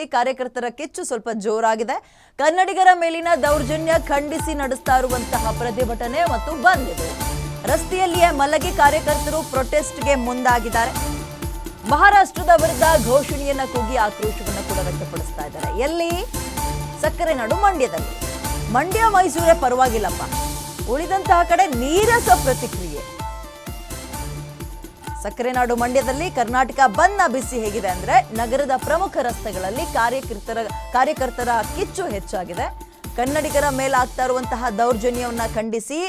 ಮಂಡ್ಯದಲ್ಲಿ ಕಾರ್ಯಕರ್ತರ ಕಿಚ್ಚು ಸ್ವಲ್ಪ ಜೋರಾಗಿದೆ. ಕನ್ನಡಿಗರ ಮೇಲಿನ ದೌರ್ಜನ್ಯ ಖಂಡಿಸಿ ನಡೆಸ್ತಾ ಇರುವಂತಹ ಪ್ರತಿಭಟನೆ ಮತ್ತು ಬಂದ್ ಇದೆ. ರಸ್ತೆಯಲ್ಲಿಯೇ ಮಲಗಿ ಕಾರ್ಯಕರ್ತರು ಪ್ರೊಟೆಸ್ಟ್ಗೆ ಮುಂದಾಗಿದ್ದಾರೆ. ಮಹಾರಾಷ್ಟ್ರದ ವಿರುದ್ಧ ಘೋಷಣೆಯನ್ನ ಕೂಗಿ ಆಕ್ರೋಶವನ್ನು ಕೂಡ ವ್ಯಕ್ತಪಡಿಸ್ತಾ ಇದ್ದಾರೆ. ಎಲ್ಲಿ? ಸಕ್ಕರೆ ನಾಡು ಮಂಡ್ಯದಲ್ಲಿ. ಮಂಡ್ಯ ಮೈಸೂರೇ ಪರವಾಗಿಲ್ಲಪ್ಪ, ಉಳಿದಂತಹ ಕಡೆ ನೀರಸ ಪ್ರತಿಕ್ರಿಯೆ. ಸಕ್ಕರೆ ನಾಡು ಮಂಡ್ಯದಲ್ಲಿ ಕರ್ನಾಟಕ ಬಂದ್ನ ಬಿಸಿ ಹೇಗಿದೆ ಅಂದ್ರೆ ನಗರದ ಪ್ರಮುಖ ರಸ್ತೆಗಳಲ್ಲಿ ಕಾರ್ಯಕರ್ತರ ಕಿಚ್ಚು ಹೆಚ್ಚಾಗಿದೆ. ಕನ್ನಡಿಗರ ಮೇಲಾಗ್ತಾ ಇರುವಂತಹ ದೌರ್ಜನ್ಯವನ್ನ ಖಂಡಿಸಿ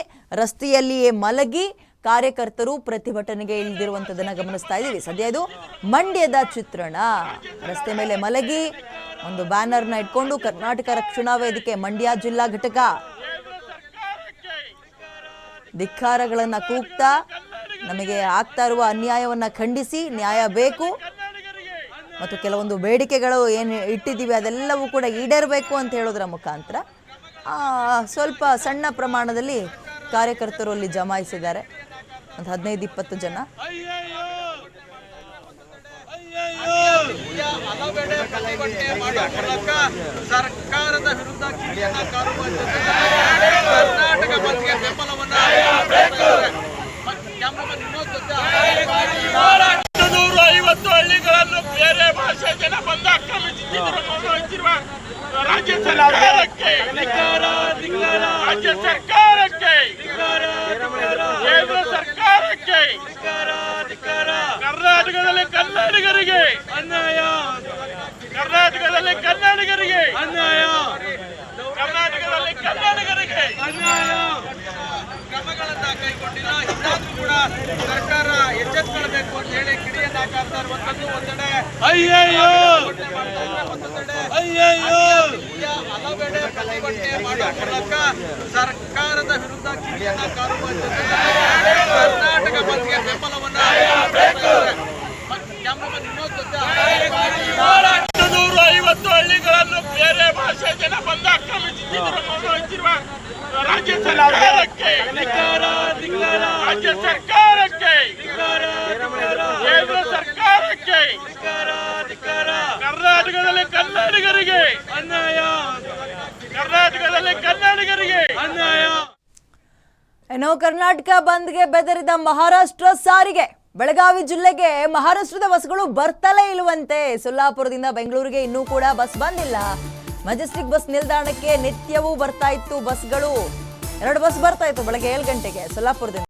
ರಸ್ತೆಯಲ್ಲಿಯೇ ಮಲಗಿ ಕಾರ್ಯಕರ್ತರು ಪ್ರತಿಭಟನೆಗೆ ಇಳಿದಿರುವಂತದನ್ನ ಗಮನಿಸ್ತಾ ಇದ್ದೀವಿ. ಸದ್ಯ ಇದು ಮಂಡ್ಯದ ಚಿತ್ರಣ. ರಸ್ತೆ ಮೇಲೆ ಮಲಗಿ ಒಂದು ಬ್ಯಾನರ್ನ ಇಟ್ಕೊಂಡು ಕರ್ನಾಟಕ ರಕ್ಷಣಾ ವೇದಿಕೆ ಮಂಡ್ಯ ಜಿಲ್ಲಾ ಘಟಕ ಧಿಕ್ಕಾರಗಳನ್ನ ಕೂಗ್ತಾ ನಮಗೆ ಆಗ್ತಾ ಇರುವ ಅನ್ಯಾಯವನ್ನ ಖಂಡಿಸಿ ನ್ಯಾಯ ಬೇಕು ಮತ್ತು ಕೆಲವೊಂದು ಬೇಡಿಕೆಗಳು ಏನು ಇಟ್ಟಿದ್ದೀವಿ ಅದೆಲ್ಲವೂ ಕೂಡ ಈಡೇರಬೇಕು ಅಂತ ಹೇಳೋದ್ರ ಮುಖಾಂತರ ಸ್ವಲ್ಪ ಸಣ್ಣ ಪ್ರಮಾಣದಲ್ಲಿ ಕಾರ್ಯಕರ್ತರು ಅಲ್ಲಿ ಜಮಾಯಿಸಿದ್ದಾರೆ. ಒಂದು 15-20 ಜನ. ಸರ್ಕಾರದ ವಿರುದ್ಧ ಕಿಡಿಯನ್ನ ಕಾರುವ ಕರ್ನಾಟಕ ಬಂದ್ಗೆ ಬೆಂಬಲವನ್ನ 150 ಹಳ್ಳಿಗಳನ್ನು ಬೇರೆ ಭಾಷೆ ಜನ ಬಂದು ಆಕ್ರಮಿಸುತ್ತಿರುವ ರಾಜ್ಯ ಸರ್ಕಾರಕ್ಕೆ ರಾಜ್ಯ ಸರ್ಕಾರಕ್ಕೆ ಕೇಂದ್ರ ಸರ್ಕಾರಕ್ಕೆ ಕರ್ನಾಟಕದಲ್ಲಿ ಕನ್ನಡಿಗರಿಗೆ ಅನ್ಯಾಯ, ಕರ್ನಾಟಕದಲ್ಲಿ ಕನ್ನಡಿಗರಿಗೆ ಅನ್ಯಾಯ, ಕರ್ನಾಟಕದಲ್ಲಿ ಕನ್ನಡಿಗರಿಗೆ ಅನ್ಯಾಯ ಕ್ರಮಗಳನ್ನ ಕೈಗೊಂಡಿಲ್ಲ. ಇನ್ನಾದ್ರೂ ಕೂಡ ಸರ್ಕಾರ ಎಚ್ಚೆತ್ತುಕೊಳ್ಬೇಕು ಅಂತ ಹೇಳಿ ಕಿಡಿಯನ್ನ ಹಾಕ್ತಾ ಇರುವಂತದ್ದು ಒಂದೆಡೆ, ಹಲವೆಡೆ ಪ್ರತಿಭಟನೆ ಮಾಡುವ ಮೂಲಕ ಸರ್ಕಾರದ ವಿರುದ್ಧ ಕಿಡಿಯನ್ನ ಕಾರುವ ಕರ್ನಾಟಕ ಬಂದ್ಗೆ ಬೆಂಬಲವನ್ನ 150 ಹಳ್ಳಿಗಳನ್ನು ಬೇರೆ ಭಾಷೆ ಜನ ಬಂದು ಆಕ್ರಮಿಸುತ್ತಿರುವ ರಾಜ್ಯ ಸರ್ಕಾರಕ್ಕೆ ರಾಜ್ಯ ಸರ್ಕಾರಕ್ಕೆ ಕೇಂದ್ರ ಸರ್ಕಾರಕ್ಕೆ ಕರ್ನಾಟಕದಲ್ಲಿ ಕನ್ನಡಿಗರಿಗೆ ಅನ್ಯಾಯ, ಕರ್ನಾಟಕದಲ್ಲಿ ಕನ್ನಡಿಗರಿಗೆ ಅನ್ಯಾಯ. ಏನೋ ಕರ್ನಾಟಕ ಬಂದ್ಗೆ ಬೆದರಿದ ಮಹಾರಾಷ್ಟ್ರ ಸಾರಿಗೆ. ಬೆಳಗಾವಿ ಜಿಲ್ಲೆಗೆ ಮಹಾರಾಷ್ಟ್ರದ ಬಸ್ಗಳು ಬರ್ತಲೇ ಇಲ್ಲವಂತೆ. ಸೊಲ್ಲಾಪುರದಿಂದ ಬೆಂಗಳೂರಿಗೆ ಇನ್ನೂ ಕೂಡ ಬಸ್ ಬಂದಿಲ್ಲ. ಮೆಜೆಸ್ಟಿಕ್ ಬಸ್ ನಿಲ್ದಾಣಕ್ಕೆ ನಿತ್ಯವೂ ಬರ್ತಾ ಇತ್ತು ಬಸ್ಗಳು. 2 ಬಸ್ ಬರ್ತಾ ಇತ್ತು ಬೆಳಗ್ಗೆ 7 ಗಂಟೆಗೆ ಸೊಲ್ಲಾಪುರದಿಂದ.